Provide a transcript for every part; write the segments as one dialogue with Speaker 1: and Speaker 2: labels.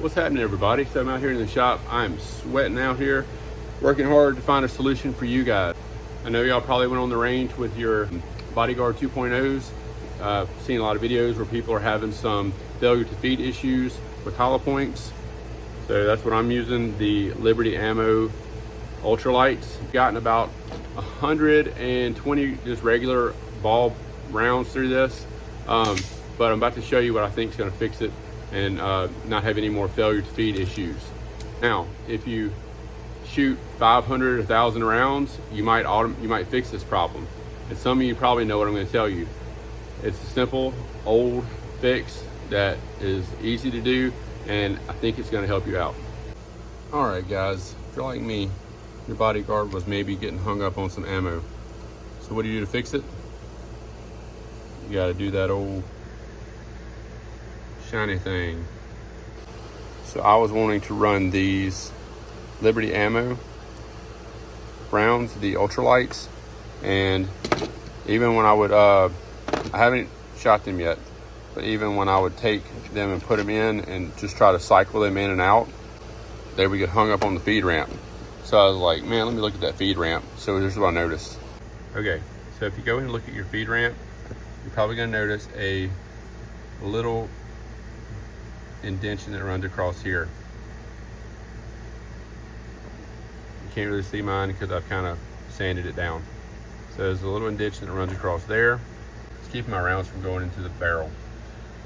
Speaker 1: What's happening, everybody? So I'm out here in the shop. I'm sweating out here, working hard to find a solution for you guys. I know y'all probably went on the range with your Bodyguard 2.0s. Seen a lot of videos where people are having some failure to feed issues with hollow points. So that's what I'm using, the Liberty Ammo ultralights. Gotten about 120 just regular ball rounds through this, but I'm about to show you what I think is going to fix it and not have any more failure to feed issues. Now, if you shoot 500, 1,000 rounds, you might fix this problem. And some of you probably know what I'm going to tell you. It's a simple, old fix that is easy to do, and I think it's going to help you out. All right, guys, if you're like me, your Bodyguard was maybe getting hung up on some ammo. So what do you do to fix it? You got to do that old shiny thing. So I was wanting to run these Liberty Ammo rounds, the ultralights, and even when I would, I haven't shot them yet, but even when I would take them and put them in and just try to cycle them in and out, they would get hung up on the feed ramp. So I was like, man, let me look at that feed ramp. So here's what I noticed. Okay, so if you go and look at your feed ramp, you're probably gonna notice a little indentation that runs across here. You can't really see mine because I've kind of sanded it down. So there's a little indentation that runs across there. It's keeping my rounds from going into the barrel.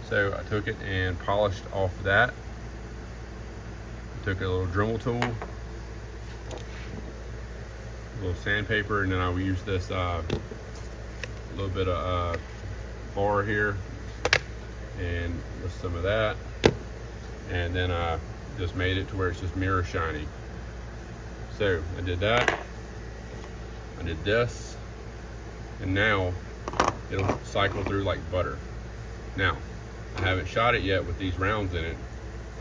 Speaker 1: So I took it and polished off that. I took a little Dremel tool, a little sandpaper, and then I will use this little bit of bar here and with some of that, and then I just made it to where it's just mirror shiny. So I did that, I did this, and now it'll cycle through like butter. Now, I haven't shot it yet with these rounds in it.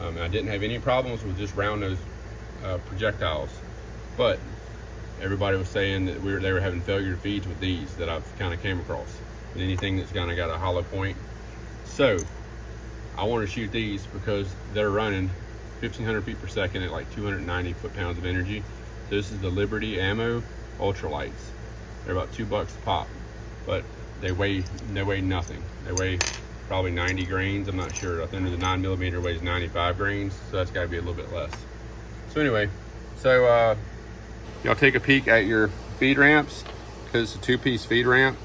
Speaker 1: I didn't have any problems with just round nose projectiles, but everybody was saying that they were having failure feeds with these that I've kind of came across, and anything that's kind of got a hollow point. So I want to shoot these because they're running 1,500 feet per second at like 290 foot-pounds of energy. So this is the Liberty Ammo ultralights. They're about $2 a pop, but they weigh nothing. They weigh probably 90 grains. I'm not sure. I think the 9mm weighs 95 grains, so that's got to be a little bit less. So anyway, so y'all take a peek at your feed ramps, because it's a 2-piece feed ramp.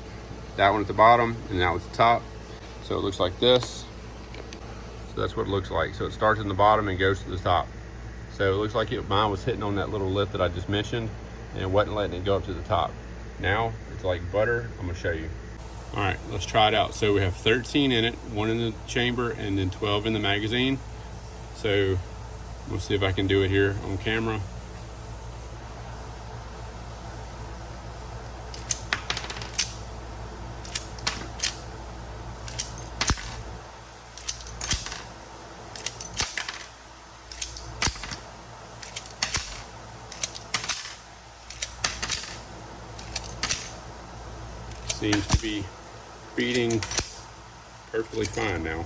Speaker 1: That one at the bottom and that one at the top. So it looks like this. So that's what it looks like. So it starts in the bottom and goes to the top. So it looks like mine was hitting on that little lip that I just mentioned, and it wasn't letting it go up to the top. Now it's like butter. I'm gonna show you. All right, let's try it out. So we have 13 in it, 1 in the chamber and then 12 in the magazine. So we'll see if I can do it here on camera. Seems to be feeding perfectly fine now.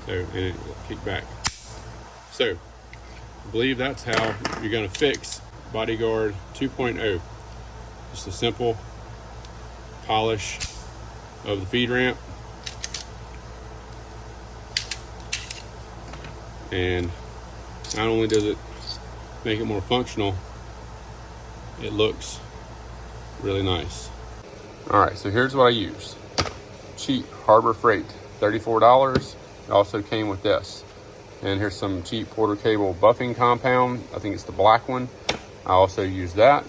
Speaker 1: So, and it will kick back. So, I believe that's how you're gonna fix Bodyguard 2.0. Just a simple polish of the feed ramp. And not only does it make it more functional, it looks really nice. All right, so here's what I use. Cheap Harbor Freight, $34. It also came with this. And here's some cheap Porter Cable buffing compound. I think it's the black one. I also used that.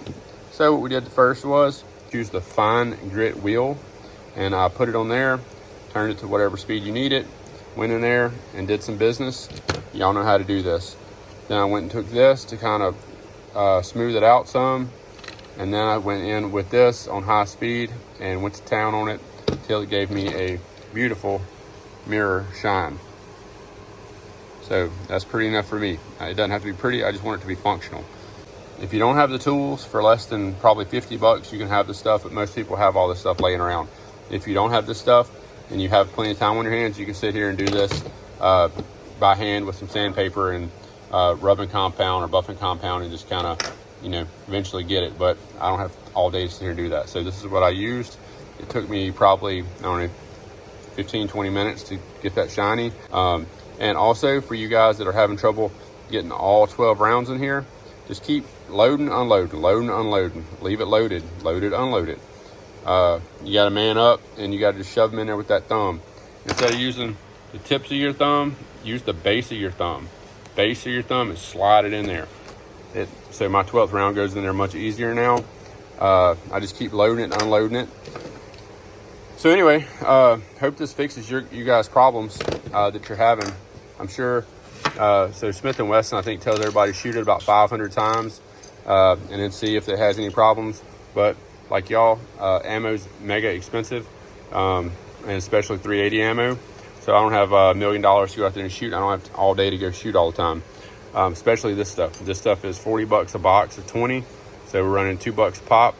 Speaker 1: So what we did first was use the fine grit wheel, and I put it on there, turned it to whatever speed you need it, went in there and did some business. Y'all know how to do this. Then I went and took this to kind of smooth it out some. And then I went in with this on high speed and went to town on it till it gave me a beautiful mirror shine. So that's pretty enough for me. It doesn't have to be pretty, I just want it to be functional. If you don't have the tools, for less than probably $50, you can have the stuff, but most people have all this stuff laying around. If you don't have this stuff and you have plenty of time on your hands, you can sit here and do this. by hand with some sandpaper and rubbing compound or buffing compound, and just kind of, you know, eventually get it. But I don't have all day to sit here and do that. So this is what I used. It took me probably, I don't know, 15-20 minutes to get that shiny. And also for you guys that are having trouble getting all 12 rounds in here, just keep loading, unloading, loading, unloading. Leave it loaded, loaded, unloaded. You got to man up, and you got to just shove them in there with that thumb. Instead of using the tips of your thumb, use the base of your thumb. Base of your thumb and slide it in there. So my 12th round goes in there much easier now. I just keep loading it and unloading it. So anyway, hope this fixes you guys' problems that you're having. I'm sure. So Smith & Wesson, I think, tells everybody shoot it about 500 times and then see if it has any problems. But like y'all, ammo's mega expensive, and especially 380 ammo. So I don't have $1 million to go out there and shoot. I don't have all day to go shoot all the time. Especially this stuff. This stuff is $40 a box of 20. So we're running $2 a pop.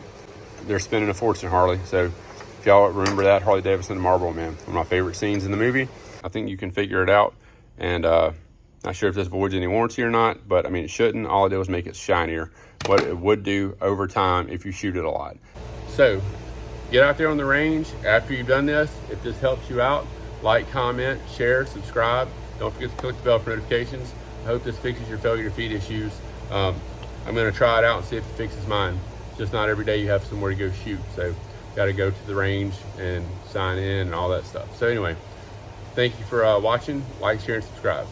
Speaker 1: They're spending a fortune, Harley. So if y'all remember that, Harley Davidson and Marlboro Man, one of my favorite scenes in the movie. I think you can figure it out. And not sure if this voids any warranty or not, but I mean, it shouldn't. All I did was make it shinier. What it would do over time if you shoot it a lot. So get out there on the range after you've done this. If this helps you out, like, comment, share, subscribe. Don't forget to click the bell for notifications. I hope this fixes your failure to feed issues. I'm going to try it out and see if it fixes mine. It's just not every day you have somewhere to go shoot. So got to go to the range and sign in and all that stuff. So anyway, thank you for watching. Like, share, and subscribe.